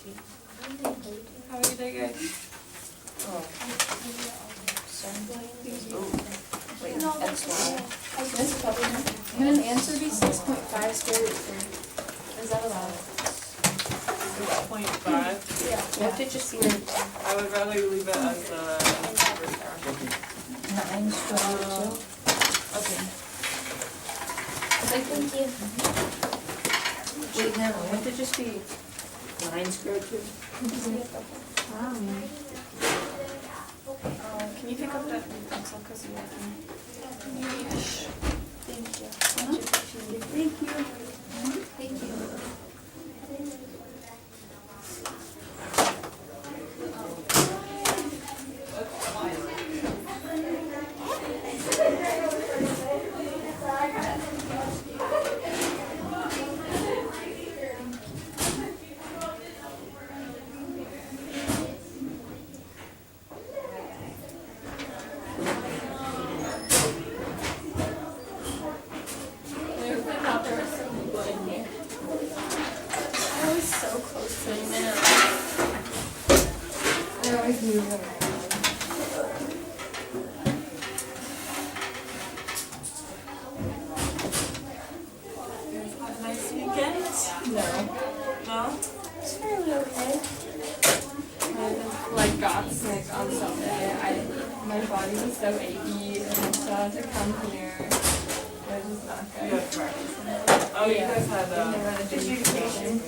Have a good day, guys. Wait, that's why. Can an answer be 6.5 square root 3? Is that allowed? 6.5. Yeah. What did you see? I would rather leave it as a. 9 square root 2? Okay. Thank you. Wait, no, what did you see? 9 square root 2? Can you pick up that pencil because you like me? Thank you. Thank you. I was so close to it. I always knew that. Have a nice weekend. No. No? It's fairly okay. Like got sick on Sunday. My body was so achy and so I had to come here. It was just not You good. had practice. Oh, you guys had Education.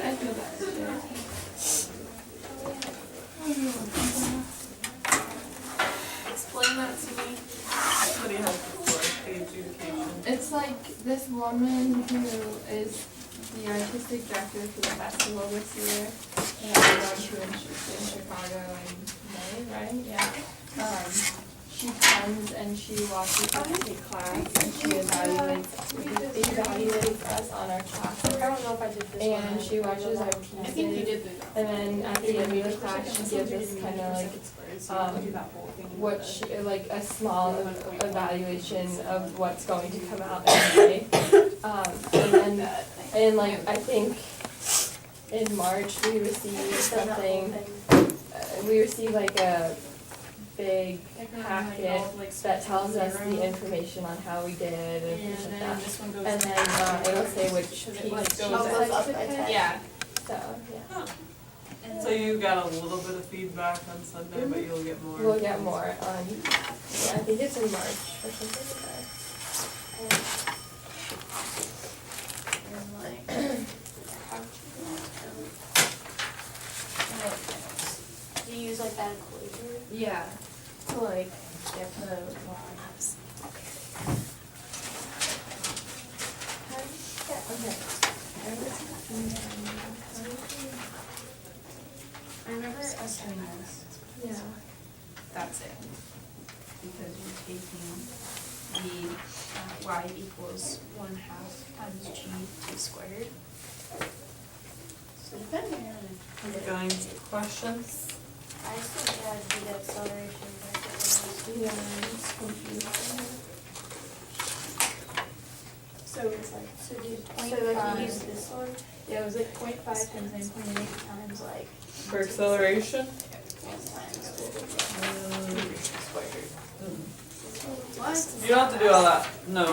I feel that shit. Explain that to me. What do you have before? The adjudication. It's like this woman who is the artistic director for the festival this year. And I'm going to in Chicago in May, right? Yeah. She comes and she watches us take class and she evaluates us on our class. I don't know if I did this one. And she watches our pieces. I think you did And then at the end of the class, she gives us kind of like what she, like a small evaluation of what's going to come out in the day. And then, and like I think in March we received something. We received like a big packet that tells us the information on how we did and things like that. this one goes. And then it'll say which piece she goes up by 10. Yeah. So yeah. So you got a little bit of feedback on Sunday, but you'll get more. We'll get more on, yeah, I think it's in March or something like that. Do you use like that equation? Yeah, to like get the lines. Okay. I remember us doing this. Yeah. That's it. Because you're taking the y equals 1/2 times g squared. So depending on Going to questions? I still had to do the acceleration. Yeah, it's confusing. So it's like, so do So so like 0.5. you use this one? Yeah, it was like 0.5 times 9.8 times like For acceleration? What? You don't have to do all that, no.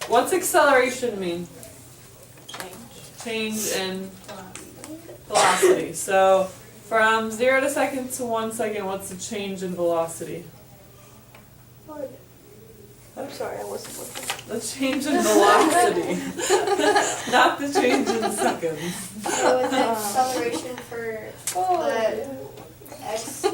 What's acceleration mean? Change in velocity. So from 0 to second to 1 second, what's the change in velocity? I'm sorry, I wasn't looking. The change in velocity, not the change in seconds. So is the acceleration for the x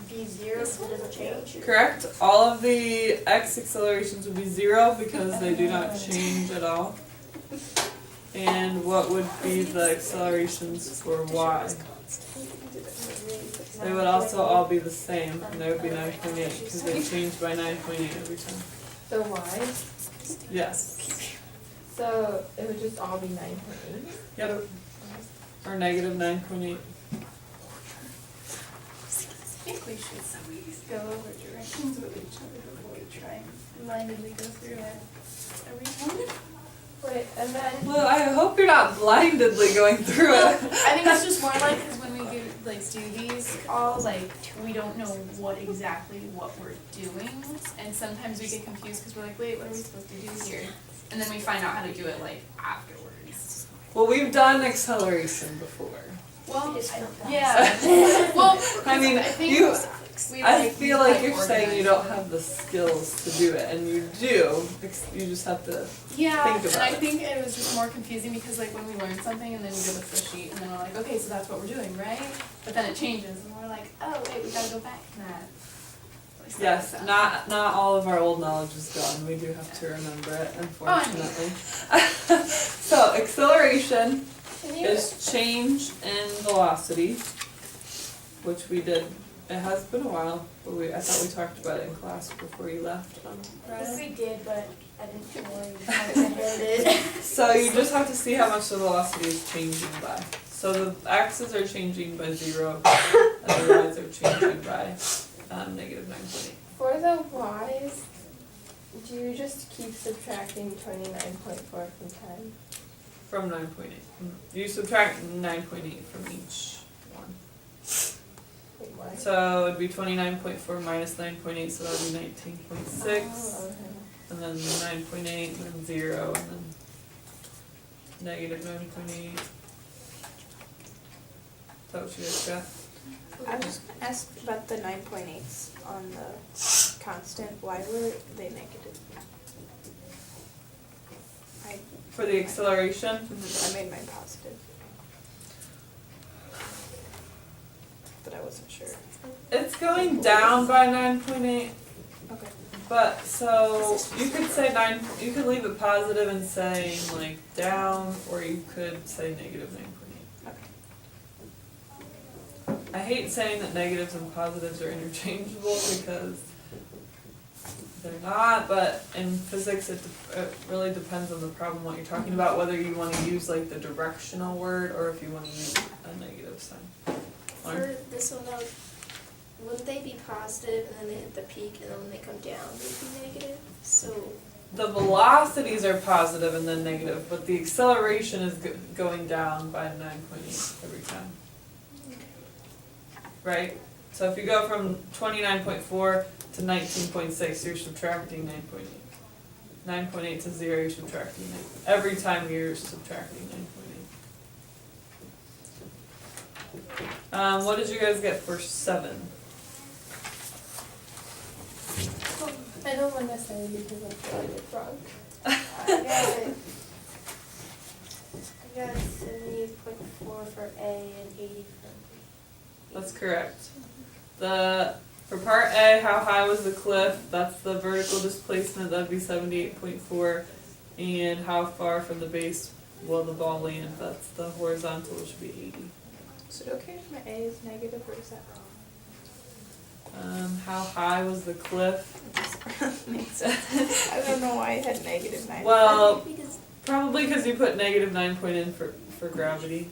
be 0 so it doesn't change? Correct. All of the x accelerations would be 0 because they do not change at all. And what would be the accelerations for y? They would also all be the same, and they would be 9.8 because they change by 9.8 every time. So why? Yes. So it would just all be 9.8? Yep. Or negative 9.8. think we should go over directions with each other before we try and blindly go through it. Are we done? Wait, and then, Well, I hope you're not blindedly going through Well, it. I think it's just more like, cause when we do these all, like, we don't know what exactly what we're doing. And sometimes we get confused cause we're like, wait, what are we supposed to do here? And then we find out how to do it like afterwards. Well, we've done acceleration before. Well, Just not yeah, well, I mean, I think you. we I feel like you're saying you don't organize have the skills to do it, and you do. You just have to. Yeah, think and about I it. think it was just more confusing because like when we learn something and then we go with the sheet and then we're like, okay, so that's what we're doing, right? But then it changes and we're like, oh wait, we gotta go back to that. So Yes, it's, not all of our old knowledge is gone. We do have to remember it, unfortunately. So acceleration can you, is change in velocity, which we did. It has been a while, but I thought we talked about it in class before you left. I think we did, but I didn't really have it ahead. So you just have to see how much the velocity is changing by. So the axes are changing by 0, and the y's are changing by -9.8. for the y's, do you just keep subtracting 29.4 from 10? From 9.8. You subtract 9.8 from each one. Wait, what? So it'd be 29.4 minus 9.8, so that would be 19.6. Oh, okay. And then 9.8, and then 0, and then negative 9.8. Is that what you guys got? I was gonna ask about the 9.8s on the constant. Why were they negative? For the acceleration? I made mine positive. But I wasn't sure. It's going down by 9.8. Okay. But, so, you could say you could leave it positive and say, like, down, or you could say negative 9.8. I hate saying that negatives and positives are interchangeable because they're not, but in physics it really depends on the problem, what you're talking about, whether you want to use like the directional word or if you want to use a negative sign. For this one though, wouldn't they be positive and then they hit the peak and then when they come down they'd be negative? So The velocities are positive and then negative, but the acceleration is going down by 9.8 every time. Right? So if you go from 29.4 to 19.6, you're subtracting 9.8. 9.8 to 0, you're subtracting 9. Every time you're subtracting 9.8. What did you guys get for 7? I don't want to say because I feel like it's wrong. I got 78.4 for A and 80 for B. That's correct. For part A, how high was the cliff? That's the vertical displacement, that'd be 78.4. And how far from the base will the ball land? That's the horizontal, which would be 80. Is it okay if my A is negative or is that wrong? How high was the cliff? Makes sense. I don't know why I had negative 9. Well, Because probably because you put negative 9 point in for gravity.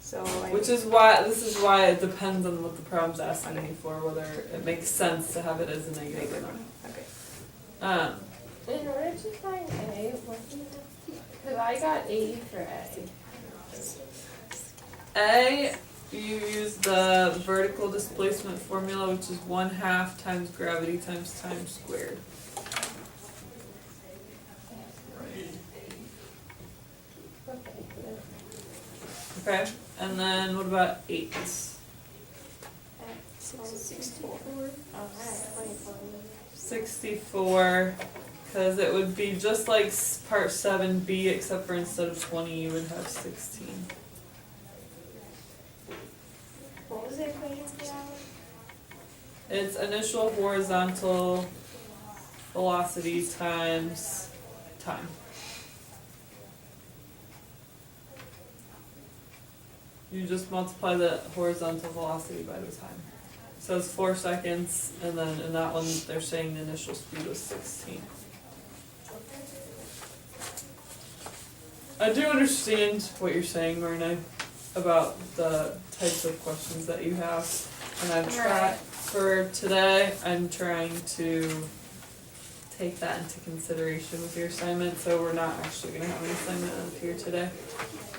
So Which is why, this is why it depends on what the problem's asking me for, whether it makes sense to have it as a negative or not. Okay. In order to find A, what do you have? Because I got 80 for A. A, you use the vertical displacement formula, which is 1/2 times gravity times time squared. Okay, and then what about 8? 64. Alright, 24. 64, because it would be just like part 7b, except for instead of 20, you would have 16. What was the equation for that one? It's initial horizontal velocity times time. You just multiply the horizontal velocity by the time. So it's 4 seconds, and then in that one, they're saying the initial speed was 16. I do understand what you're saying, Marna, about the types of questions that you have. And I'm Right. for today, I'm trying to take that into consideration with your assignment, so we're not actually gonna have an assignment up here today.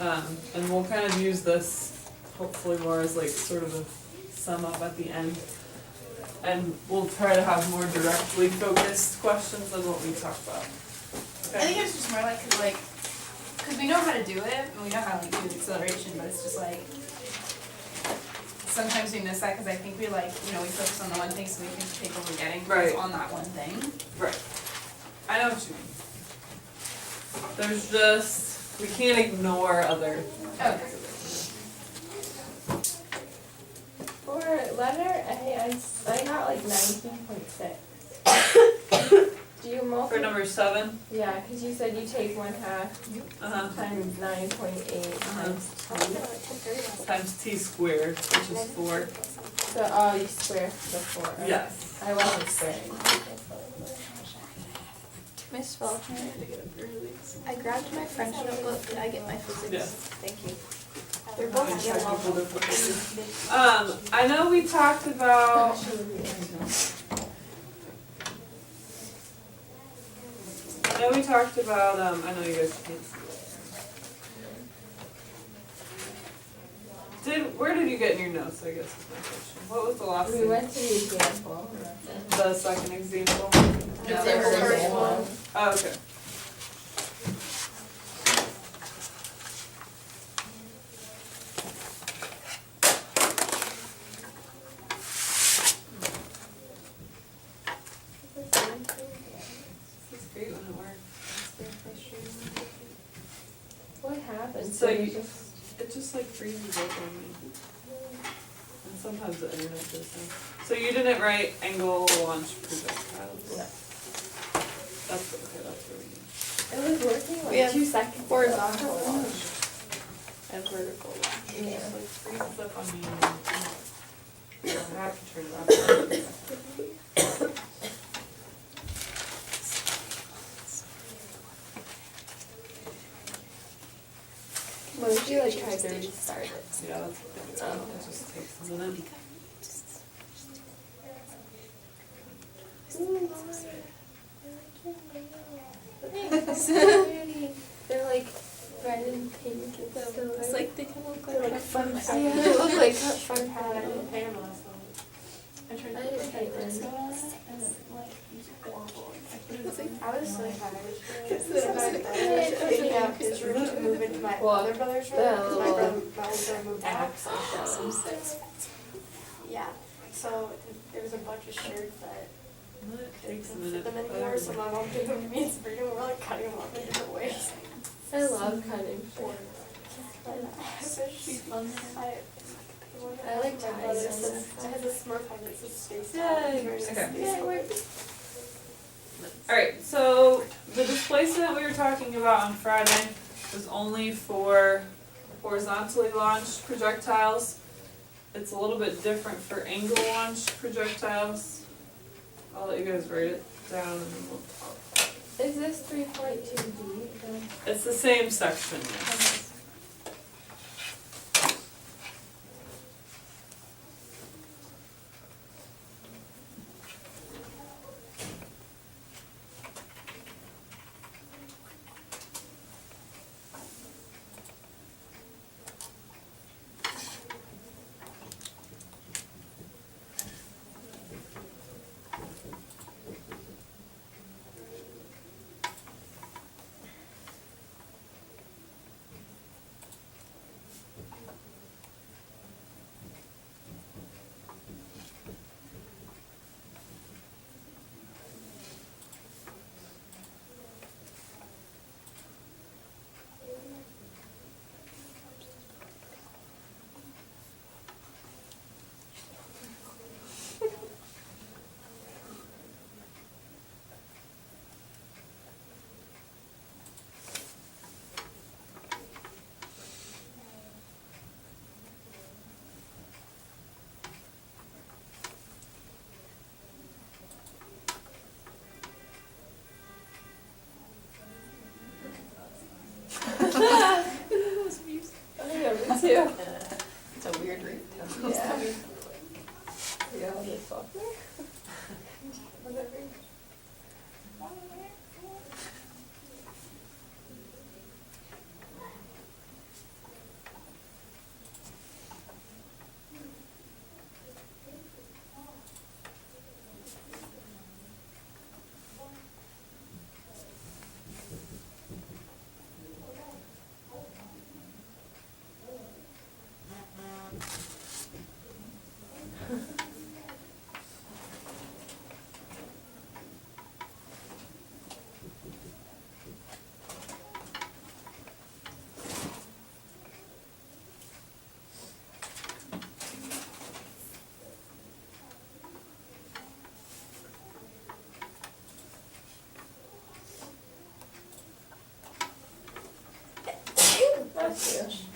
And we'll kind of use this hopefully more as like sort of a sum up at the end. And we'll try to have more directly focused questions than what we talked about. I think it's just more like, cause we know how to do it, and we know how to like do the acceleration, but it's just like, sometimes we miss that, cause I think we like, we focus on the one thing, so we think the people we're getting Right. is on that one thing. Right. I know what you mean. There's just, we can't ignore other. Okay. For letter A, I got like 19.6. Do you For multiply? number 7, Yeah, because you said you take 1/2 times 9.8 times 2. times t squared, which is 4. So, you square the 4, right? Yes. I wasn't squaring. Miss Faulkner, I grabbed my French notebook. Did I get my physics? Yes. Thank you. They're both yellow. I know we talked about, I know you guys can't see it. Where did you get in your notes, I guess is my question. What was the last We thing? went to the example. The second example? Yeah, the the first first one. Oh, okay. This is great when it works. What happened? So you you- just It just like freezes open me. And sometimes the internet does that. So you didn't write angle launch projectiles? No. That's okay, that's what we need. It was working We have like 2 seconds. horizontal ago. launch and vertical launch. It Yeah. just like freezes up on me. I have to turn it off. What if you like tried to restart it? Yeah, that's what I do. It just takes a minute. They're like red and pink. It's like they kind of look they're like like fun. Yeah, they look like fun pattern. I tried I to didn't put hate this them. on, and it like, was horrible. I put it in I was so tired. Yes, Because it my was. brother taking out his room to move into my Well, other brother's room. the Because my little brother moved out. apps I showed. Yeah. So there was a bunch of shirts that It takes a didn't minute. fit them anymore. So my mom gave them to me and Sabrina were like cutting them up in different ways. I love cutting short. She's fun. I like my ties. brother says I have a Smurf hat that says Space Yay. Time. Okay. Yeah, it worked. Alright, so the displacement we were talking about on Friday was only for horizontally launched projectiles. It's a little bit different for angle launched projectiles. I'll let you guys write it down and then we'll talk. Is this 3.2D? It's the same section, yes. I know, me too. It's a weird ring. Yeah. Yeah, I'll just swap there. Whatever. That's you.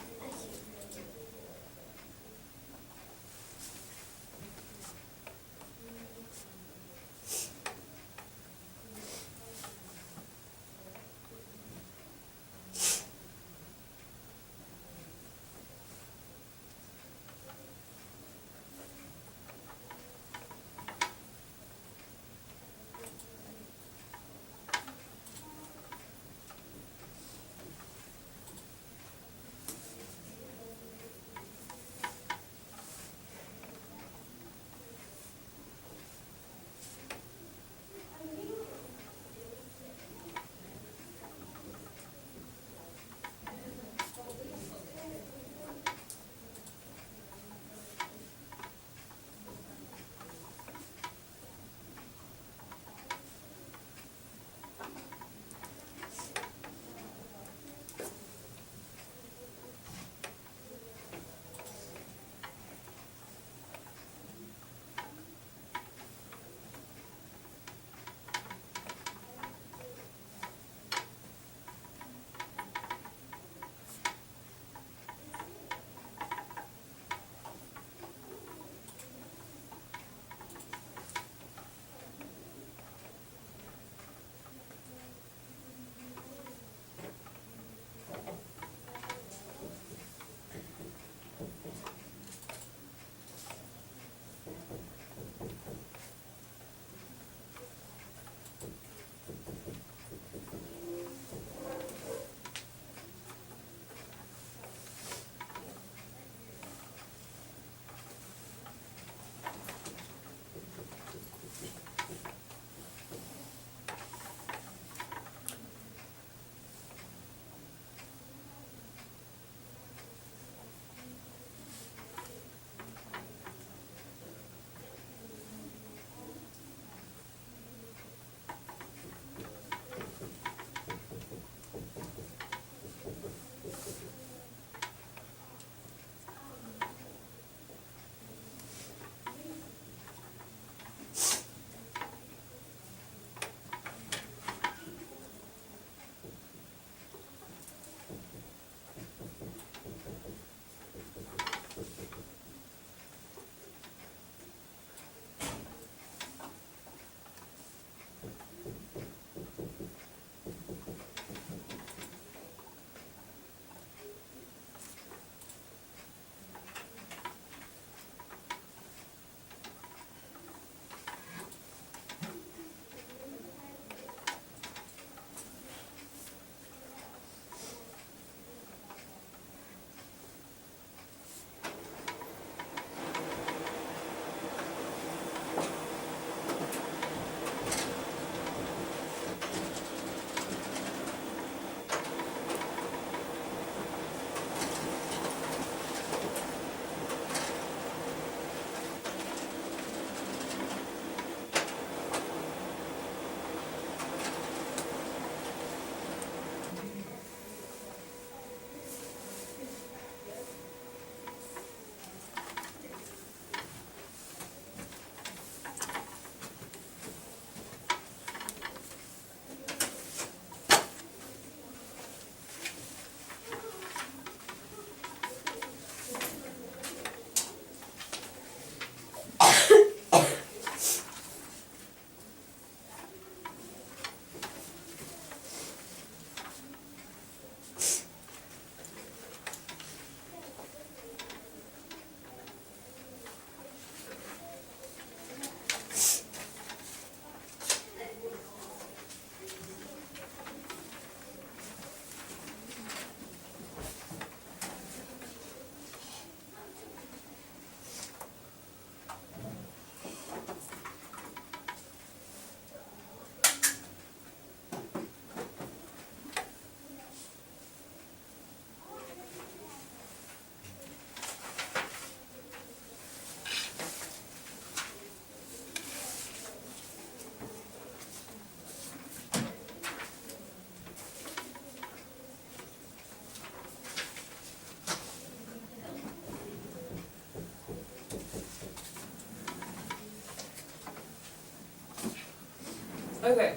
Okay,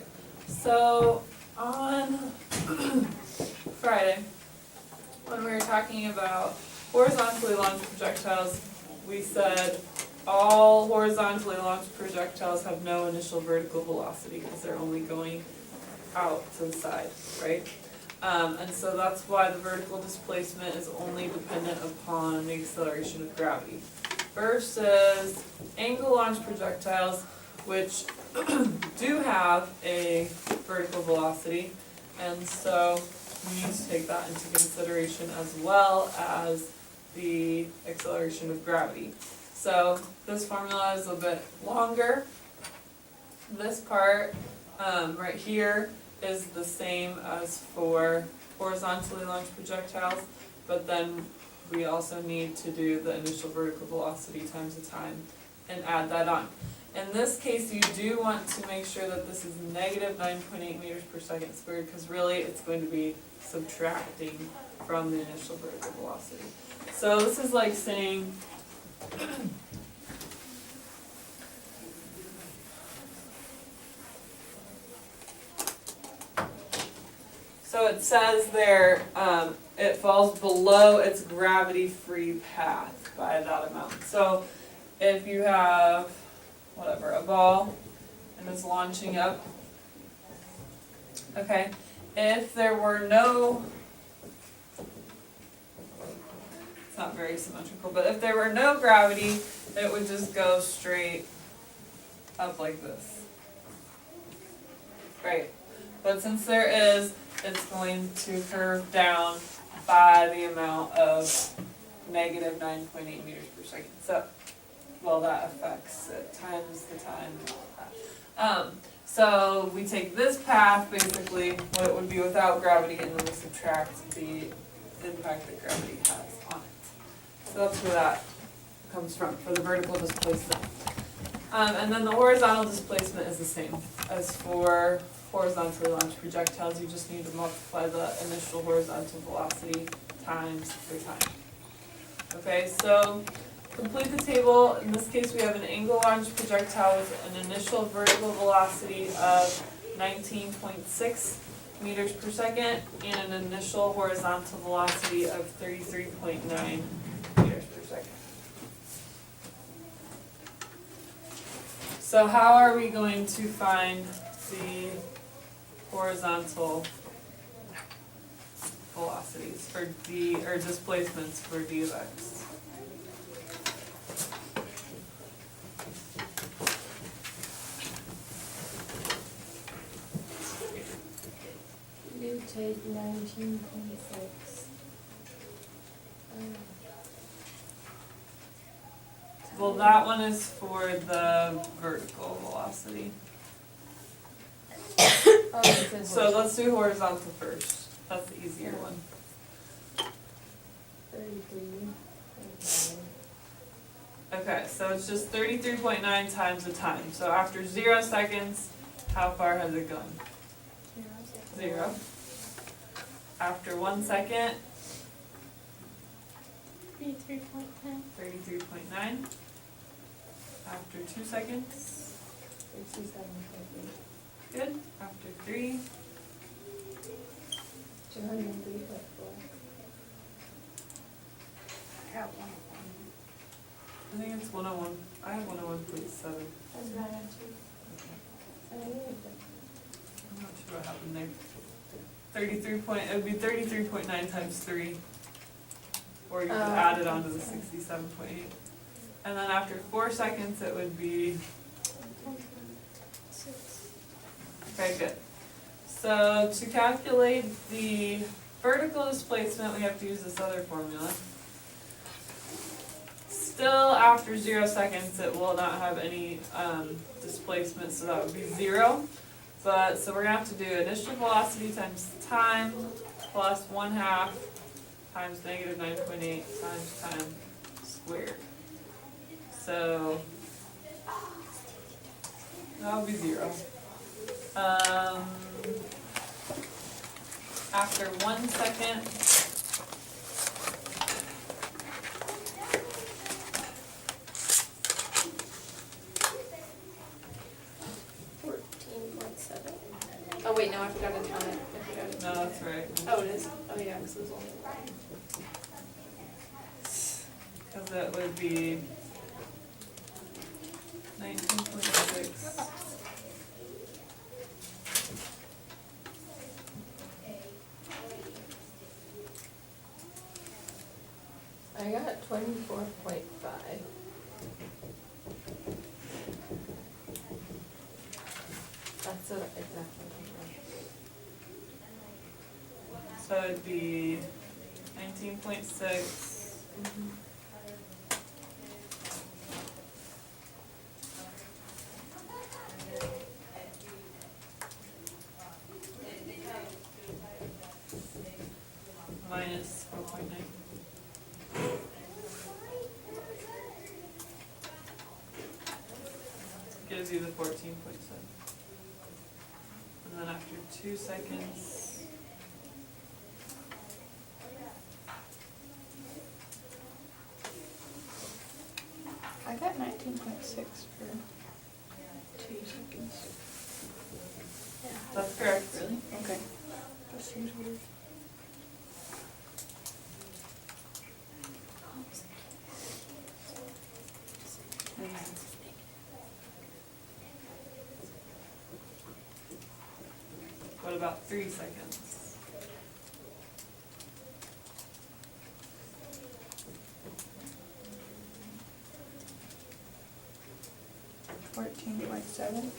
so on Friday, when we were talking about horizontally launched projectiles, we said all horizontally launched projectiles have no initial vertical velocity because they're only going out to the side, right? And so that's why the vertical displacement is only dependent upon the acceleration of gravity. Versus angle launched projectiles, which do have a vertical velocity, and so we need to take that into consideration as well as the acceleration of gravity. So this formula is a bit longer. This part right here is the same as for horizontally launched projectiles, but then we also need to do the initial vertical velocity times the time and add that on. In this case, you do want to make sure that this is negative 9.8 meters per second squared, because really it's going to be subtracting from the initial vertical velocity. So this is like saying so it says there, it falls below its gravity-free path by that amount. So if you have, whatever, a ball and it's launching up, okay, if there were no, it's not very symmetrical, but if there were no gravity, it would just go straight up like this. Right, but since there is, it's going to curve down by the amount of negative 9.8 meters per second. So, well, that affects it times the time and all that. So we take this path, basically, what it would be without gravity, and then we subtract the impact that gravity has on it. So that's where that comes from, for the vertical displacement. And then the horizontal displacement is the same as for horizontally launched projectiles. You just need to multiply the initial horizontal velocity times the time. Okay, so complete the table. In this case, we have an angle launched projectile with an initial vertical velocity of 19.6 meters per second and an initial horizontal velocity of 33.9 meters per second. So how are we going to find the horizontal velocities for d, or displacements for d of x? You take 19.6. Well, that one is for the vertical velocity. Oh, it says So let's do horizontal first. That's the easier one. 33. Okay, so it's just 33.9 times the time. So after 0 seconds, how far has it gone? 0. After 1 second, 33.10. 33.9. After 2 seconds, 67. good. After 3, 203.4. I got one. I think it's 101. I have 101.7. That's what I meant to. I'm not sure what happened there. 33 point, it would be 33.9 times 3. Or you could add it onto the 67.8. And then after 4 seconds, it would be, okay, good. So to calculate the vertical displacement, we have to use this other formula. Still, after 0 seconds, it will not have any displacement, so that would be 0. But, so we're gonna have to do initial velocity times time plus 1/2 times negative 9.8 times time squared. So, that would be 0. After 1 second, got a ton if we got it. No, that's right. Oh, it is? Oh, yeah, because it was only. Cause it would be 19.6. I got 24.5. That's what exactly. So it'd be 19.6. Minus 4.9. Gives you the 14.7. And then after 2 seconds, I got 19.6 for 2 seconds. that's correct. Really? Okay. That seems weird. What about 3 seconds? 14.7.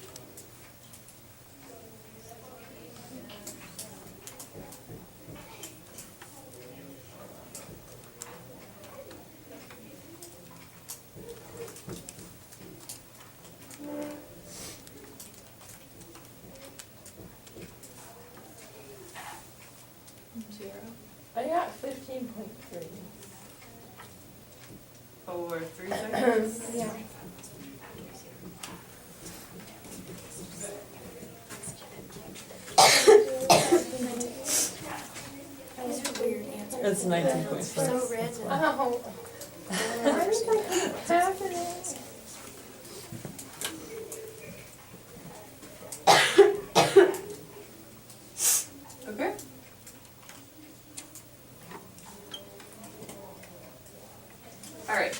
I got 15.3. Over 3 seconds? Yeah. These are weird answers. It's 19.6. So random. Oh. What's happening? Okay. Alright,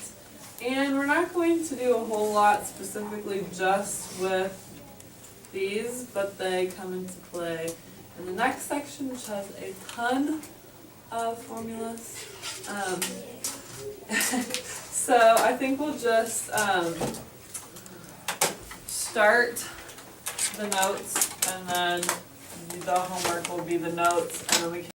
and we're not going to do a whole lot specifically just with these, but they come into play in the next section, which has a ton of formulas. So I think we'll just start the notes, and then the homework will be the notes, and then we can